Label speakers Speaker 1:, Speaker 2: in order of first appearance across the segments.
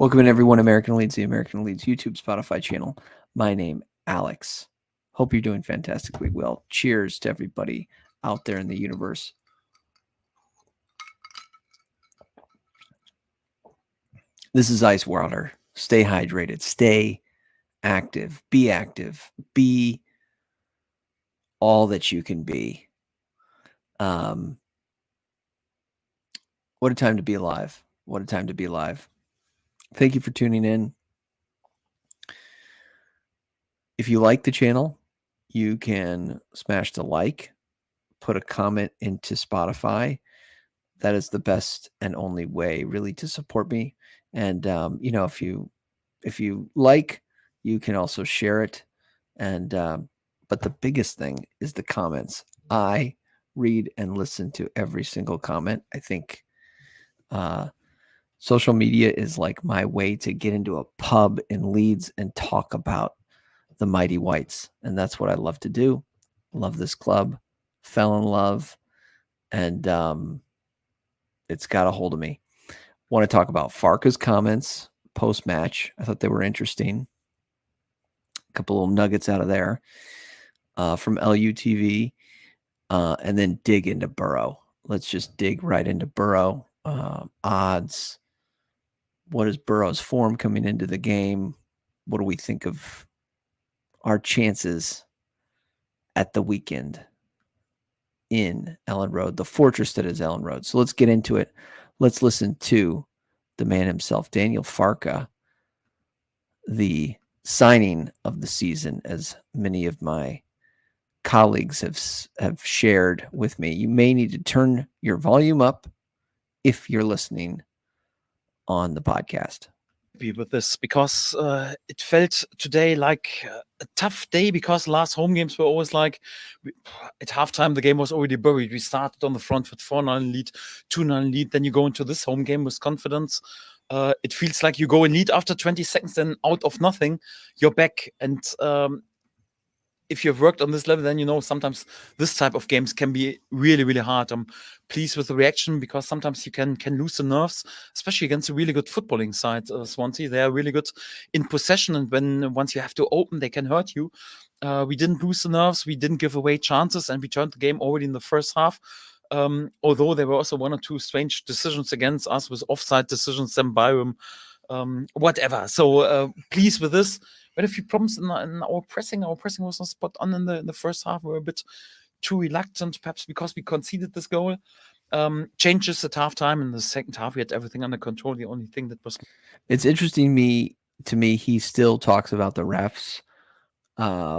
Speaker 1: Welcome in everyone, American Leeds, the American Leeds YouTube, Spotify channel. My name, Alex. Hope you're doing fantastically well. Cheers to everybody out there in the universe. This is ice water. Stay hydrated. Stay active. Be all that you can be. What a time to be alive. What a time to be alive. Thank you for tuning in. If you like the channel, you can smash the like, put a comment into Spotify. That is the best and only way really to support me. And, if you like, you can also share it. And, but the biggest thing is the comments. I read and listen to every single comment. I think, social media is like my way to get into a pub in Leeds and talk about the Mighty Whites. And that's what I love to do. Love this club, fell in love, and it's got a hold of me. Want to talk about Farke's comments post-match. I thought they were interesting. A couple little nuggets out of there from LUTV, and then dig into Boro. Let's just dig right into Boro. Odds. What is Boro's form coming into the game? What do we think of our chances at the weekend in Elland Road, the fortress that is Elland Road? So let's get into it. Let's listen to the man himself, Daniel Farke, the signing of the season, as many of my colleagues have shared with me. You may need to turn your volume up if you're listening on the podcast.
Speaker 2: With this, because it felt today like a tough day, because last home games were always like at halftime the game was already buried. We started on the front with 4-0 lead, 2-0 lead, then you go into this home game with confidence. It feels like you go in lead after 20 seconds, then out of nothing you're back. And if you've worked on this level, then sometimes this type of games can be really, really hard. I'm pleased with the reaction, because sometimes you can lose the nerves, especially against a really good footballing side, Swansea. They are really good in possession, and once you have to open, they can hurt you. We didn't lose the nerves, we didn't give away chances, and we turned the game already in the first half. Although there were also one or two strange decisions against us, with offside decisions, Sam Byram, whatever. So pleased with this. But a few problems in our pressing. Our pressing was not spot on in the first half. We were a bit too reluctant, perhaps because we conceded this goal. Changes at halftime. In the second half, we had everything under control. The only thing that was...
Speaker 1: It's interesting to me, he still talks about the refs.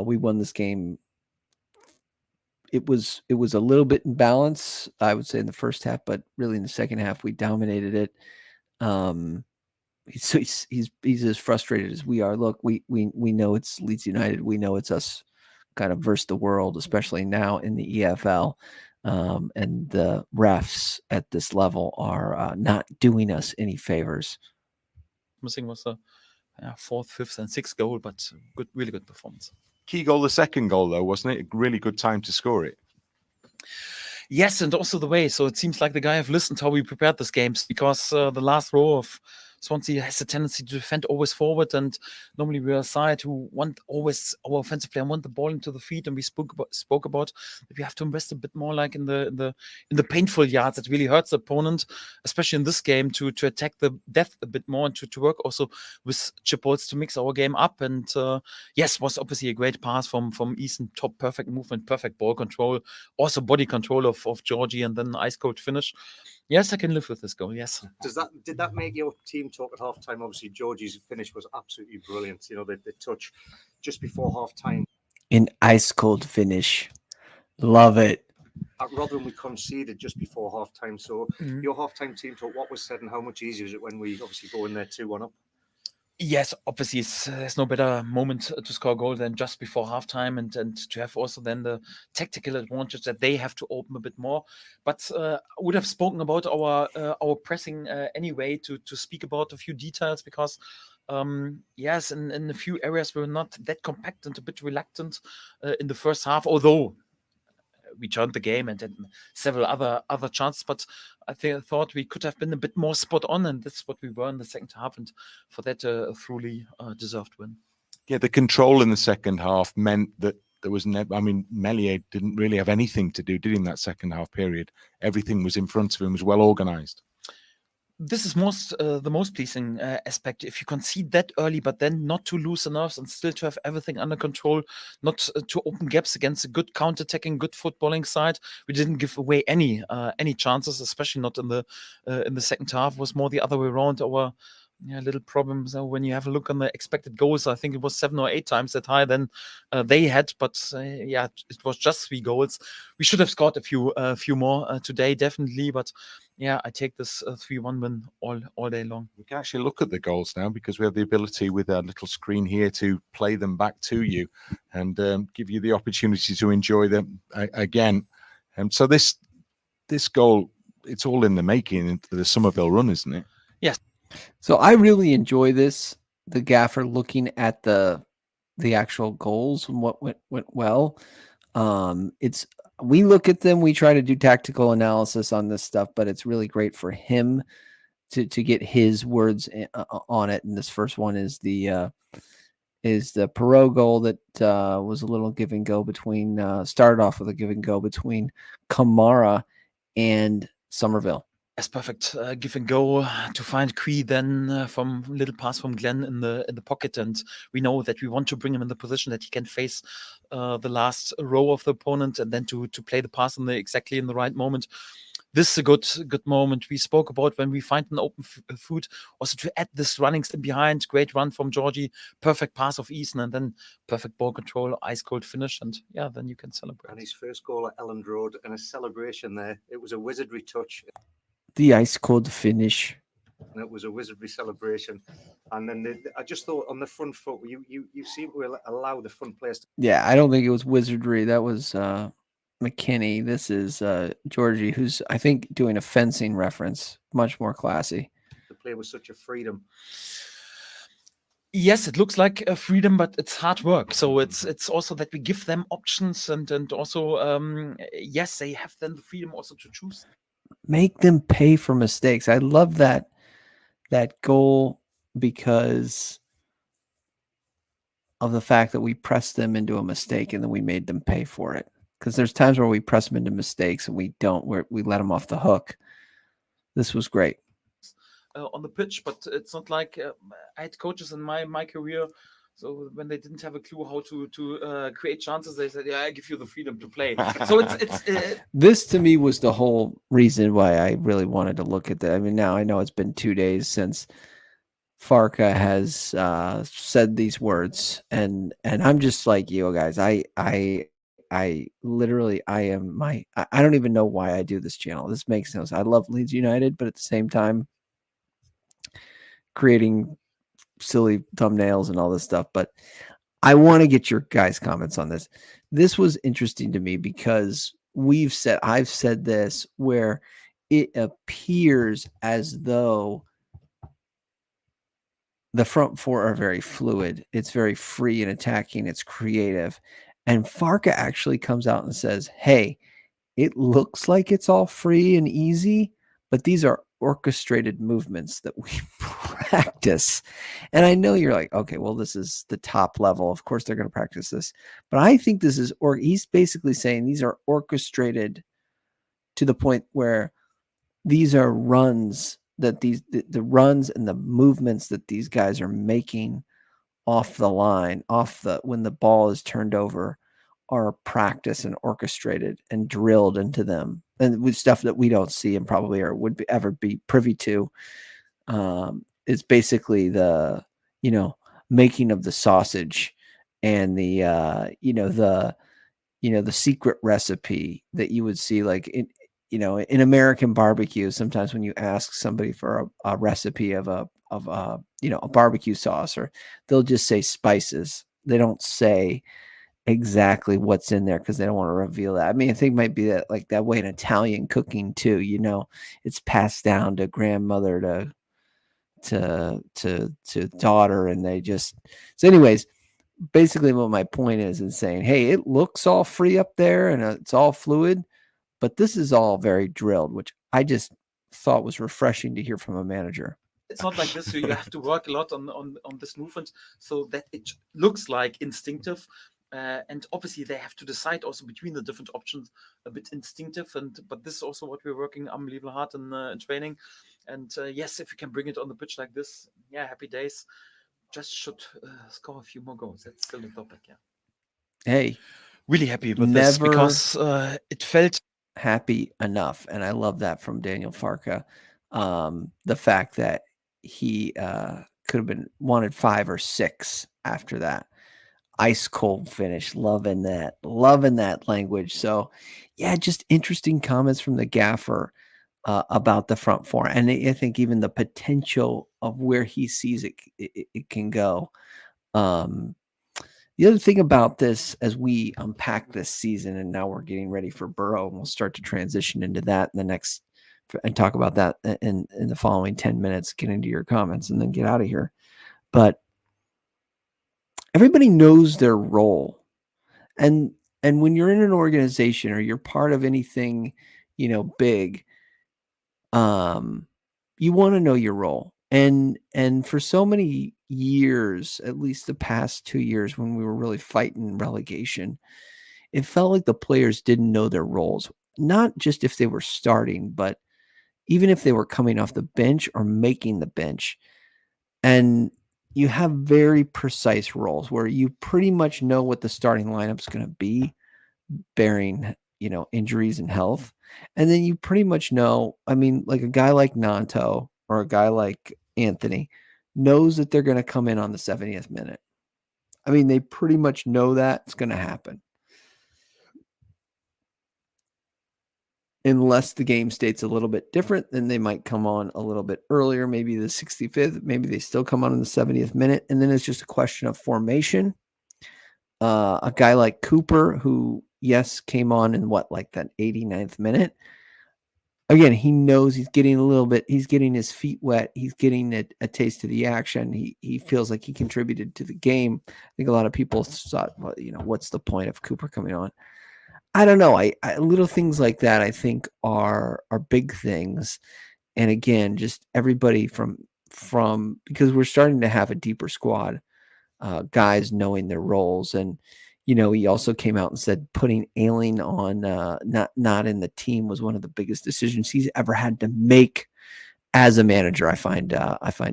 Speaker 1: We won this game. It was a little bit in balance, I would say, in the first half, but really in the second half, we dominated it. He's as frustrated as we are. Look, we know it's Leeds United. We know it's us kind of versus the world, especially now in the EFL. And the refs at this level are not doing us any favors.
Speaker 2: Missing was a fourth, fifth, and sixth goal, but good, really good performance.
Speaker 3: Key goal, the second goal, though, wasn't it? A really good time to score it.
Speaker 2: Yes, and also the way. So it seems like the guy have listened how we prepared these games, because the last row of Swansea has a tendency to defend always forward, and normally we are a side who want always, our offensive player want the ball into the feet, and we spoke about that we have to invest a bit more like in the painful yards that really hurts the opponent, especially in this game, to attack the depth a bit more, and to work also with chip balls to mix our game up. And yes, was obviously a great pass from Easton, top perfect movement, perfect ball control, also body control of Georgie, and then ice cold finish. Yes, I can live with this goal. Yes.
Speaker 4: Did that make your team talk at half time? Obviously, Georgie's finish was absolutely brilliant. The touch just before half time.
Speaker 1: An ice cold finish. Love it.
Speaker 4: At Rotherham, we conceded just before half time. So your half time team talk, what was said, and how much easier is it when we obviously go in there 2-1 up?
Speaker 2: Yes, obviously, there's no better moment to score a goal than just before halftime, and to have also then the tactical advantage that they have to open a bit more. But I would have spoken about our pressing anyway, to speak about a few details, because yes, in a few areas we were not that compact and a bit reluctant in the first half, although we turned the game and had several other chances. But I thought we could have been a bit more spot on, and that's what we were in the second half. And for that, a truly deserved win.
Speaker 3: Yeah, the control in the second half meant that there was never. I mean, Meslier didn't really have anything to do, did he, in that second half period? Everything was in front of him, was well organised.
Speaker 2: This is the most pleasing aspect. If you concede that early, but then not to lose the nerves and still to have everything under control, not to open gaps against a good counter-attacking, good footballing side. We didn't give away any chances, especially not in the second half. It was more the other way around. Our little problem. So when you have a look on the expected goals, I think it was 7 or 8 times that high than they had. But it was just 3 goals. We should have scored a few more today, definitely. But yeah, I take this 3-1 win all day long.
Speaker 3: We can actually look at the goals now because we have the ability with our little screen here to play them back to you and give you the opportunity to enjoy them again. So this goal, it's all in the making for the Somerville run, isn't it?
Speaker 2: Yes.
Speaker 1: So I really enjoy this. The gaffer looking at the actual goals and what went well. We look at them. We try to do tactical analysis on this stuff, but it's really great for him to get his words on it. And this first one is the Perot goal that was a little give and go between started off with a give and go between Kamara and Somerville.
Speaker 2: As perfect give and go to find Cree then from little pass from Glenn in the pocket, and we know that we want to bring him in the position that he can face the last row of the opponent and then to play the pass exactly in the right moment. This is a good moment. We spoke about when we find an open foot, also to add this runnings in behind. Great run from Georgie, perfect pass of Eason, and then perfect ball control, ice cold finish, and yeah, then you can celebrate.
Speaker 4: And his first goal at Elland Road and a celebration there. It was a wizardry touch.
Speaker 1: The ice cold finish.
Speaker 4: And it was a wizardry celebration. And then I just thought on the front foot, you seem to allow the front players to...
Speaker 1: Yeah, I don't think it was wizardry. That was McKinney. This is Georgie, who's, I think, doing a fencing reference. Much more classy.
Speaker 4: To play with such a freedom.
Speaker 2: Yes, it looks like a freedom, but it's hard work. So it's also that we give them options and also, yes, they have then the freedom also to choose.
Speaker 1: Make them pay for mistakes. I love that goal because of the fact that we pressed them into a mistake and then we made them pay for it. Because there's times where we press them into mistakes and we let them off the hook. This was great.
Speaker 2: On the pitch, but it's not like I had coaches in my career. So when they didn't have a clue how to create chances, they said, "Yeah, I give you the freedom to play." So it's
Speaker 1: this to me was the whole reason why I really wanted to look at that. I mean, now I know it's been 2 days since Farke has said these words, and I'm just like you guys. I literally I don't even know why I do this channel. This makes no sense. I love Leeds United, but at the same time, creating silly thumbnails and all this stuff, but I want to get your guys' comments on this. This was interesting to me because I've said this where it appears as though the front four are very fluid. It's very free and attacking. It's creative. And Farke actually comes out and says, hey, it looks like it's all free and easy, but these are orchestrated movements that we practice. And I know you're like, okay, well, this is the top level. Of course, they're going to practice this. But I think this is, or he's basically saying these are orchestrated to the point where these are runs that the runs and the movements that these guys are making off the line, when the ball is turned over, are practiced and orchestrated and drilled into them, and with stuff that we don't see and probably would ever be privy to. It's basically the making of the sausage and the the secret recipe that you would see like in American barbecue. Sometimes when you ask somebody for a recipe of a barbecue sauce, or they'll just say spices. They don't say exactly what's in there because they don't want to reveal that. I mean, I think it might be that way in Italian cooking too. It's passed down to grandmother to daughter, and they just. So, anyways, basically what my point is saying, hey, it looks all free up there and it's all fluid, but this is all very drilled, which I just thought was refreshing to hear from a manager.
Speaker 2: It's not like this. So you have to work a lot on this movement so that it looks like instinctive. And obviously they have to decide also between the different options a bit instinctive. But this is also what we're working unbelievably hard in training. And yes, if you can bring it on the pitch like this, yeah, happy days. Just should score a few more goals. That's still the topic. Yeah.
Speaker 1: Hey,
Speaker 2: really happy with this because it felt
Speaker 1: happy enough, and I love that from Daniel Farke. The fact that he could have been wanted 5 or 6 after that. Ice cold finish. Loving that language. So yeah, just interesting comments from the gaffer about the front four. And I think even the potential of where he sees it can go. The other thing about this, as we unpack this season, and now we're getting ready for Boro, and we'll start to transition into that in the next, and talk about that in the following 10 minutes, get into your comments and then get out of here. But everybody knows their role. And when you're in an organization or you're part of anything, big, you want to know your role. And for so many years, at least the past 2 years when we were really fighting relegation, it felt like the players didn't know their roles, not just if they were starting, but even if they were coming off the bench or making the bench. And you have very precise roles where you pretty much know what the starting lineup's going to be, bearing, injuries and health. And then you pretty much know, like a guy like Nanto or a guy like Anthony knows that they're going to come in on the 70th minute. They pretty much know that it's going to happen. Unless the game state's a little bit different, then they might come on a little bit earlier, maybe the 65th, maybe they still come on in the 70th minute. And then it's just a question of formation. A guy like Cooper, who, yes, came on in that 89th minute. Again, he knows he's getting his feet wet. He's getting a taste of the action. He feels like he contributed to the game. I think a lot of people thought, well, what's the point of Cooper coming on? I don't know. I little things like that, I think are big things. And again, just everybody from because we're starting to have a deeper squad, guys knowing their roles. And he also came out and said putting Elland on not in the team was one of the biggest decisions he's ever had to make as a manager. I find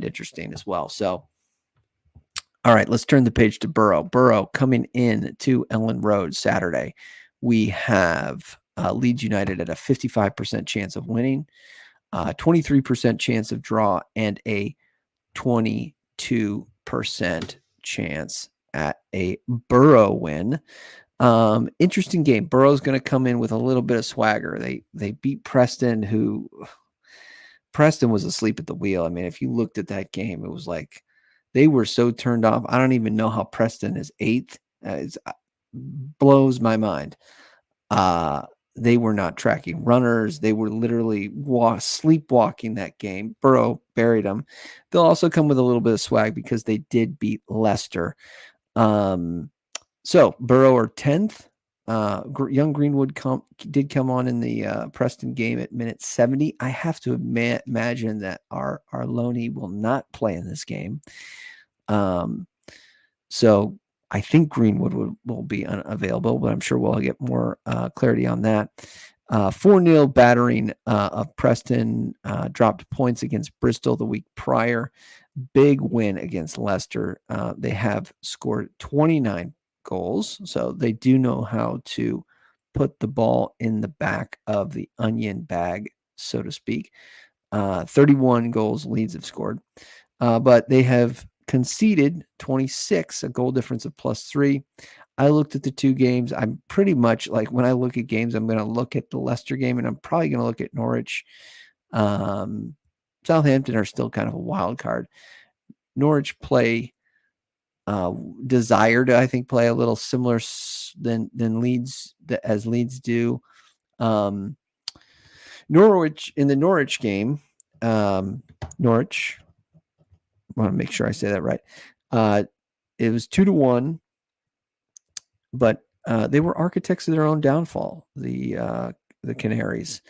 Speaker 1: interesting as well. So, all right, let's turn the page to Boro. Boro coming in to Elland Road Saturday. We have Leeds United at a 55% chance of winning, 23% chance of draw, and a 22% chance at a Boro win. Interesting game. Boro's going to come in with a little bit of swagger. They beat Preston, who Preston was asleep at the wheel. If you looked at that game, it was like they were so turned off. I don't even know how Preston is 8th. It blows my mind. They were not tracking runners. They were literally sleepwalking that game. Boro buried them. They'll also come with a little bit of swag because they did beat Leicester. So Boro are 10th. Young Greenwood did come on in the Preston game at minute 70. I have to imagine that our Loney will not play in this game. So I think Greenwood will be unavailable, but I'm sure we'll get more clarity on that. 4-0 battering of Preston, dropped points against Bristol the week prior. Big win against Leicester. They have scored 29 goals, so they do know how to put the ball in the back of the onion bag, so to speak. 31 goals Leeds have scored, but they have conceded 26, a goal difference of +3. I looked at the 2 games. I'm pretty much like, when I look at games, I'm going to look at the Leicester game, and I'm probably going to look at Norwich. Southampton are still kind of a wild card. Norwich play desire to, I think, play a little similar than Leeds, as Leeds do. Norwich, in the Norwich game, Norwich, I want to make sure I say that right. It was 2-1 but they were architects of their own downfall. The Canaries.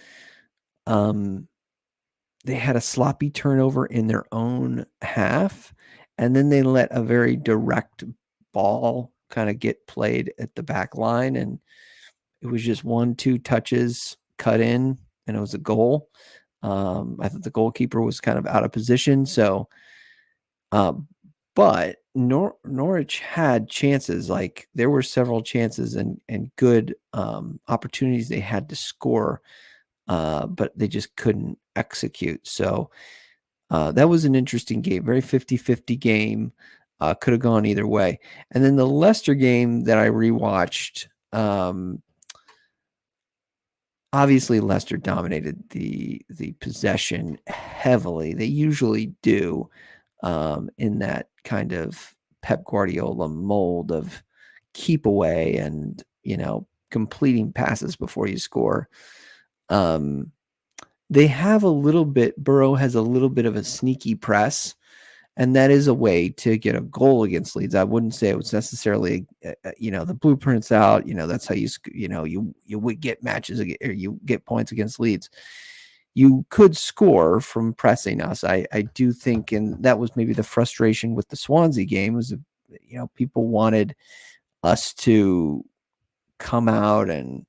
Speaker 1: They had a sloppy turnover in their own half, and then they let a very direct ball kind of get played at the back line, and it was just 1-2 touches cut in, and it was a goal. I thought the goalkeeper was kind of out of position, so but Norwich had chances. Like, there were several chances and good opportunities they had to score, but they just couldn't execute. So that was an interesting game, very 50-50 game. Could have gone either way. And then the Leicester game that I rewatched, obviously Leicester dominated the possession heavily. They usually do, in that kind of Pep Guardiola mold of keep away and, completing passes before you score. They have a little bit, Boro has a little bit of a sneaky press, and that is a way to get a goal against Leeds. I wouldn't say it was necessarily, the blueprint's out. That's how you would get matches, or you get points against Leeds. You could score from pressing us. I do think, and that was maybe the frustration with the Swansea game, was, people wanted us to come out and,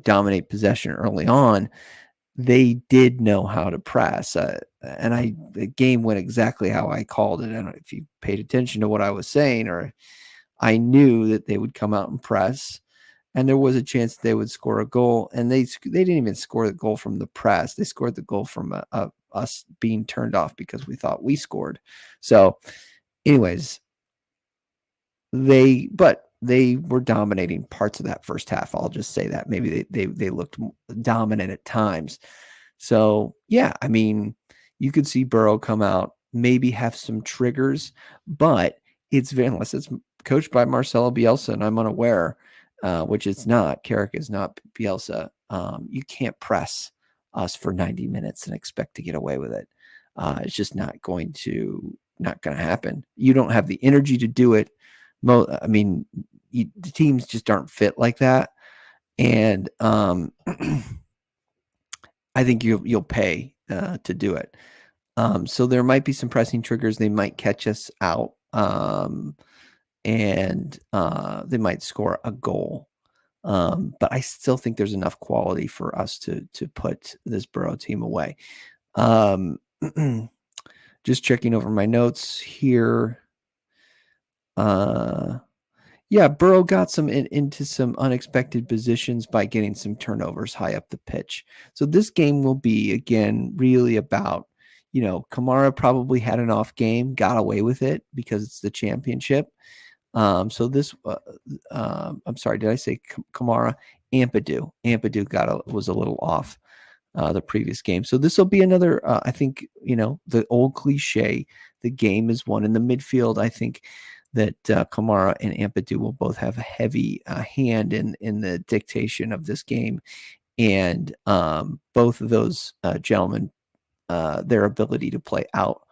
Speaker 1: dominate possession early on. They did know how to press, and the game went exactly how I called it. I don't know if you paid attention to what I was saying, or I knew that they would come out and press, and there was a chance they would score a goal, and they didn't even score the goal from the press. They scored the goal from us being turned off because we thought we scored. So, anyways, they were dominating parts of that first half. I'll just say that. Maybe they looked dominant at times. So, yeah, I mean, you could see Boro come out, maybe have some triggers, but unless it's coached by Marcelo Bielsa, and I'm unaware, which it's not. Carrick is not Bielsa. You can't press us for 90 minutes and expect to get away with it. It's just not going to happen. You don't have the energy to do it. I mean, the teams just aren't fit like that, and I think you'll pay to do it. So there might be some pressing triggers. They might catch us out, and they might score a goal. But I still think there's enough quality for us to put this Boro team away. Just checking over my notes here. Yeah, Boro got some into some unexpected positions by getting some turnovers high up the pitch. So this game will be, again, really about, Kamara probably had an off game, got away with it because it's the championship. So this, I'm sorry, did I say Kamara? Ampadu was a little off the previous game. So this will be another, I think, the old cliche, the game is won in the midfield. I think that Kamara and Ampadu will both have a heavy hand in the dictation of this game. And both of those gentlemen, their ability to play out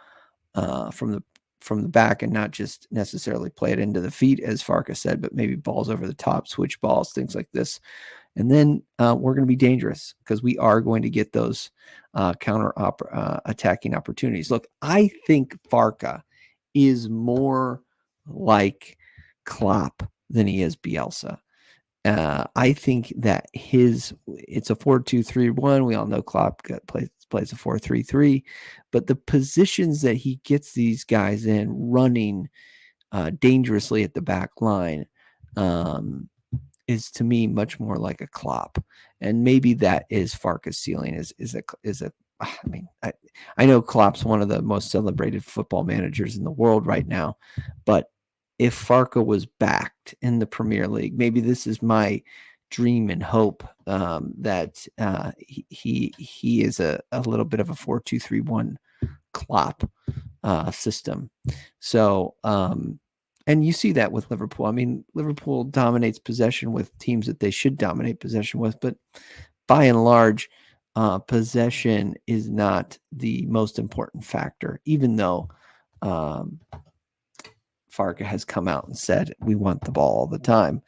Speaker 1: from the back and not just necessarily play it into the feet, as Farke said, but maybe balls over the top, switch balls, things like this. And then we're going to be dangerous because we are going to get those counter attacking opportunities. Look, I think Farke is more like Klopp than he is Bielsa. I think that it's a 4-2-3-1. We all know Klopp plays a 4-3-3, but the positions that he gets these guys in running dangerously at the back line is, to me, much more like a Klopp. And maybe that is Farke's ceiling I mean, I know Klopp's one of the most celebrated football managers in the world right now, but if Farke was backed in the Premier League, maybe this is my dream and hope that he is a little bit of a 4-2-3-1 Klopp system. So, and you see that with Liverpool. I mean, Liverpool dominates possession with teams that they should dominate possession with, but by and large, possession is not the most important factor, even though Farke has come out and said, we want the ball all the time.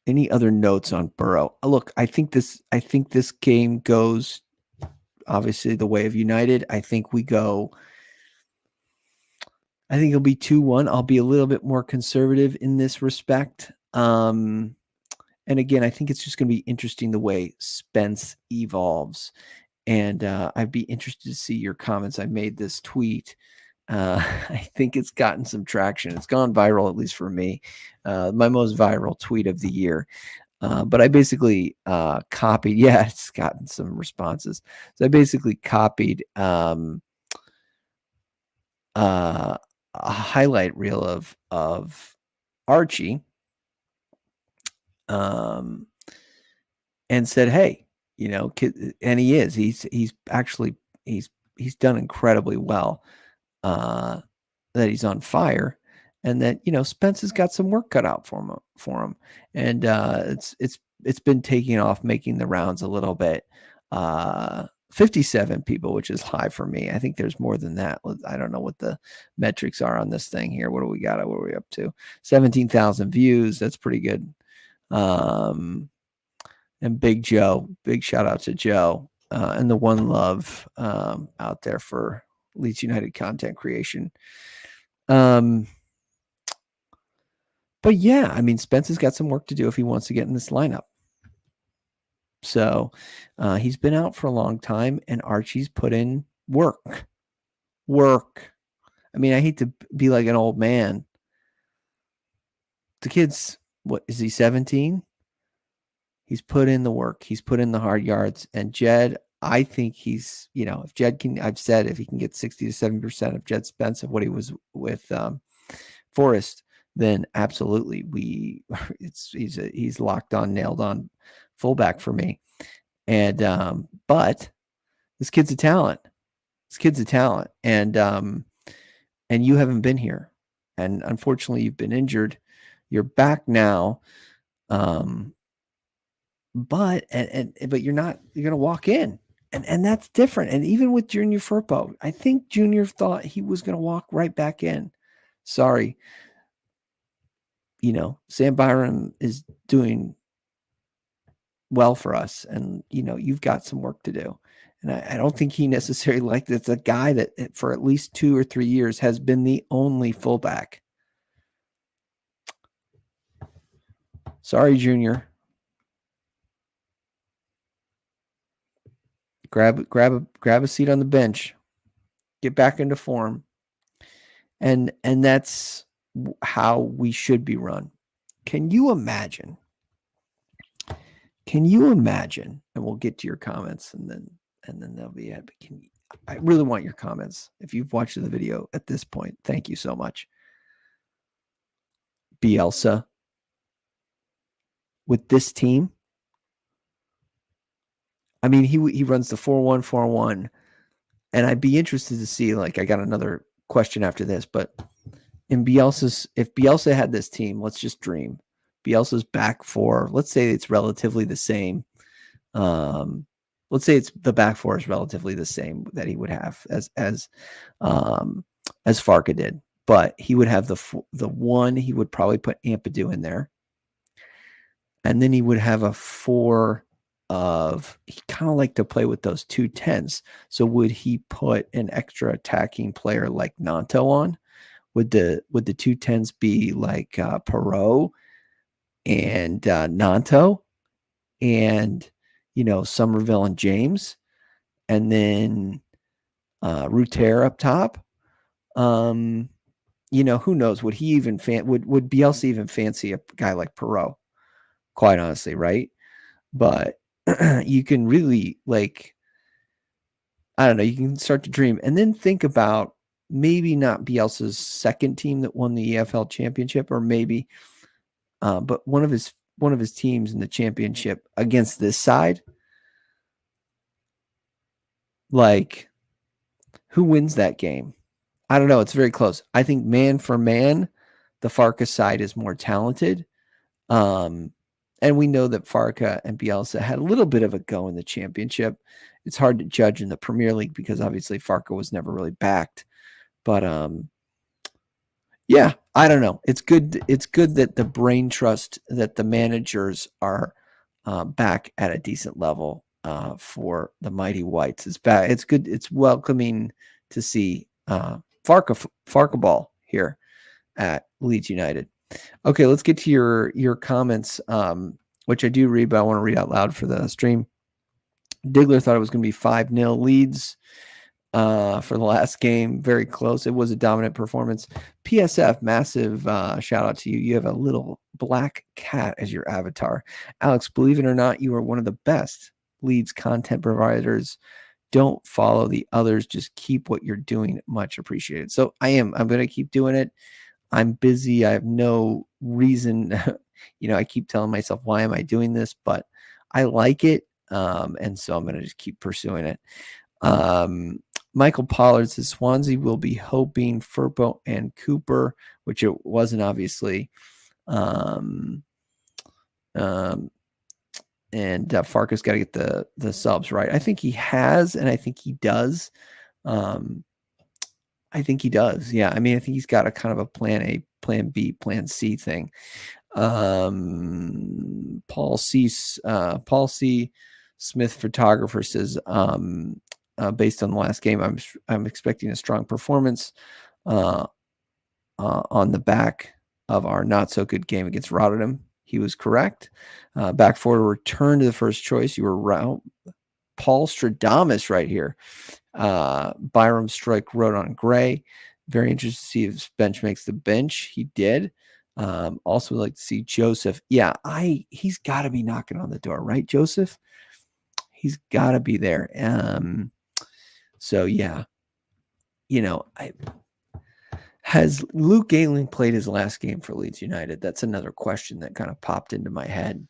Speaker 1: Any other notes on Boro? Look, I think this game goes obviously the way of United. I think it'll be 2-1. I'll be a little bit more conservative in this respect. And again, I think it's just going to be interesting the way Spence evolves. And I'd be interested to see your comments. I made this tweet. I think it's gotten some traction. It's gone viral, at least for me. My most viral tweet of the year. But I basically copied. Yeah, it's gotten some responses. So I basically copied a highlight reel of Archie, and said, "Hey, and he's done incredibly well. That he's on fire, and that Spence has got some work cut out for him, and it's been taking off, making the rounds a little bit. 57 people, which is high for me. I think there's more than that. I don't know what the metrics are on this thing here. What do we got? What are we up to? 17,000 views. That's pretty good. And Big Joe, big shout out to Joe, and the One Love out there for Leeds United content creation. But yeah, I mean, Spence has got some work to do if he wants to get in this lineup. So he's been out for a long time, and Archie's put in work. I mean, I hate to be like an old man. The kid's, what is he, 17? He's put in the work. He's put in the hard yards. And Jed, I think he's, if Jed can, I've said if he can get 60 to 70% of Jed Spence of what he was with Forrest, then absolutely he's locked on, nailed on fullback for me. And but this kid's a talent. And you haven't been here. And unfortunately you've been injured. You're back now. But you're not, you're going to walk in, and that's different. And even with Junior Firpo, I think Junior thought he was going to walk right back in. Sorry. Sam Byram is doing well for us, and you've got some work to do. And I don't think he necessarily liked it. It's a guy that for at least 2 or 3 years has been the only fullback. Sorry, Junior. Grab a seat on the bench, get back into form. And that's how we should be run. Can you imagine? And we'll get to your comments and then they'll be it. But I really want your comments. If you've watched the video at this point, thank you so much. Bielsa with this team. I mean, he runs the 4-1-4-1, and I'd be interested to see, I got another question after this, but if Bielsa had this team, let's just dream. Bielsa's back four, let's say it's relatively the same. Let's say it's the back four is relatively the same that he would have as Farke did, but he would have the one, he would probably put Ampadu in there. And then he would have a four he kind of liked to play with those 2 10s. So would he put an extra attacking player like Nanto on? Would the 2 10s be like Perot and Nanto and Somerville and James, and then Ruter up top? Who knows? Would he even would Bielsa even fancy a guy like Perot? Quite honestly, right? But you can really I don't know, you can start to dream and then think about maybe not Bielsa's second team that won the EFL championship, or maybe, but one of his teams in the championship against this side. Who wins that game? I don't know. It's very close. I think man for man, the Farke side is more talented. And we know that Farke and Bielsa had a little bit of a go in the championship. It's hard to judge in the Premier League because obviously Farke was never really backed. But yeah, I don't know. It's good. It's good that the brain trust that the managers are back at a decent level for the Mighty Whites. It's back. It's good. It's welcoming to see Farke ball here at Leeds United. Okay, let's get to your comments, which I do read, but I want to read out loud for the stream. Diggler thought it was going to be 5-0 Leeds for the last game. Very close. It was a dominant performance. PSF, massive shout out to you. You have a little black cat as your avatar. Alex, believe it or not, you are one of the best Leeds content providers. Don't follow the others. Just keep what you're doing. Much appreciated. So I am. I'm going to keep doing it. I'm busy. I have no reason. I keep telling myself, why am I doing this? But I like it. And so I'm going to just keep pursuing it. Michael Pollard says Swansea will be hoping Firpo and Cooper, which it wasn't obviously. And Farke's got to get the subs right. I think he has, and I think he does. I think he does. Yeah. I mean, I think he's got a kind of a plan A, plan B, plan C thing. Paul C. Smith photographer says, based on the last game, I'm expecting a strong performance on the back of our not so good game against Rotterdam. He was correct. Back forward, return to the first choice. You were right. Paul Stradamus right here. Byram Strike wrote on Gray. Very interested to see if Spence makes the bench. He did. Also like to see Joseph. Yeah, he's got to be knocking on the door, right, Joseph? He's got to be there. So yeah, has Luke Ayling played his last game for Leeds United? That's another question that kind of popped into my head.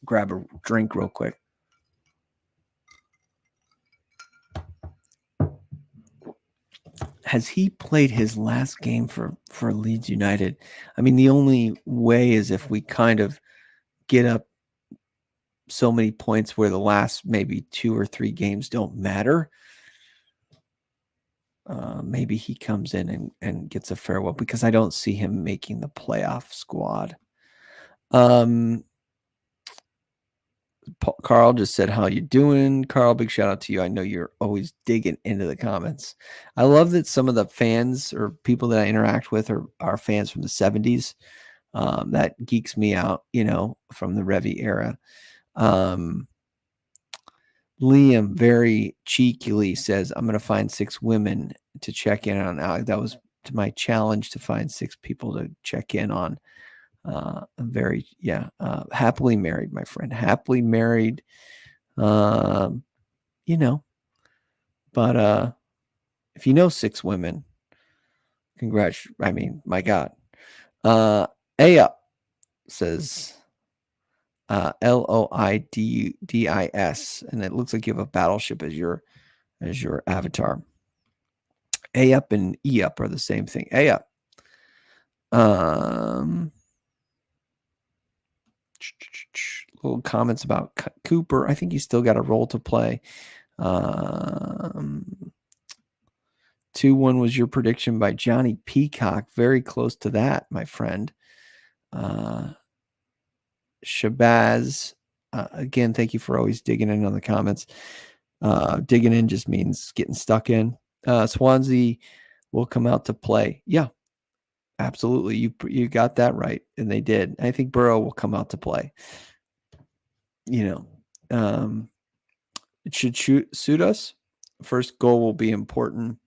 Speaker 1: Grab a drink real quick. Has he played his last game for Leeds United? I mean, the only way is if we kind of get up so many points where the last maybe 2 or 3 games don't matter. Maybe he comes in and gets a farewell, because I don't see him making the playoff squad. Carl just said, how you doing? Carl, big shout out to you. I know you're always digging into the comments. I love that some of the fans or people that I interact with are fans from the 70s. That geeks me out, from the Revy era. Liam very cheekily says, I'm going to find 6 women to check in on. That was my challenge, to find 6 people to check in on. Happily married, my friend. Happily married. But if you know 6 women, congrats. I mean, my God. A up says Loidis, and it looks like you have a battleship as your avatar. A up and E up are the same thing. A up. Little comments about Cooper. I think he's still got a role to play. 2-1 was your prediction by Johnny Peacock. Very close to that, my friend. Shabazz, again, thank you for always digging in on the comments. Digging in just means getting stuck in. Swansea will come out to play. Yeah, absolutely. You got that right, and they did. I think Boro will come out to play. It should suit us. First goal will be important,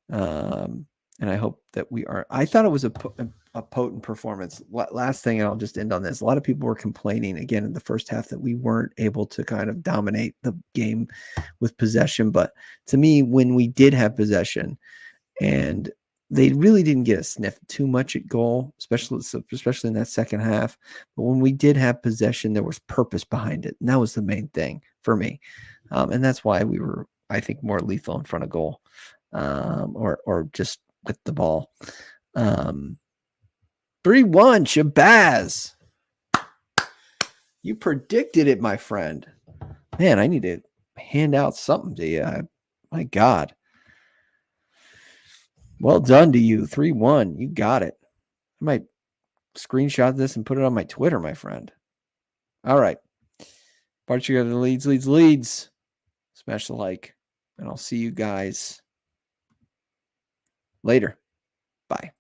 Speaker 1: and I hope that we are. I thought it was a potent performance. Last thing, and I'll just end on this. A lot of people were complaining again in the first half that we weren't able to kind of dominate the game with possession. But to me, when we did have possession, and they really didn't get a sniff too much at goal, especially in that second half. But when we did have possession, there was purpose behind it, and that was the main thing for me. And that's why we were, I think, more lethal in front of goal, or just with the ball. 3-1, Shabazz. You predicted it, my friend. Man, I need to hand out something to you. My God. Well done to you. 3-1. You got it. I might screenshot this and put it on my Twitter, my friend. All right. Part you the leads. Smash the like. And I'll see you guys later. Bye.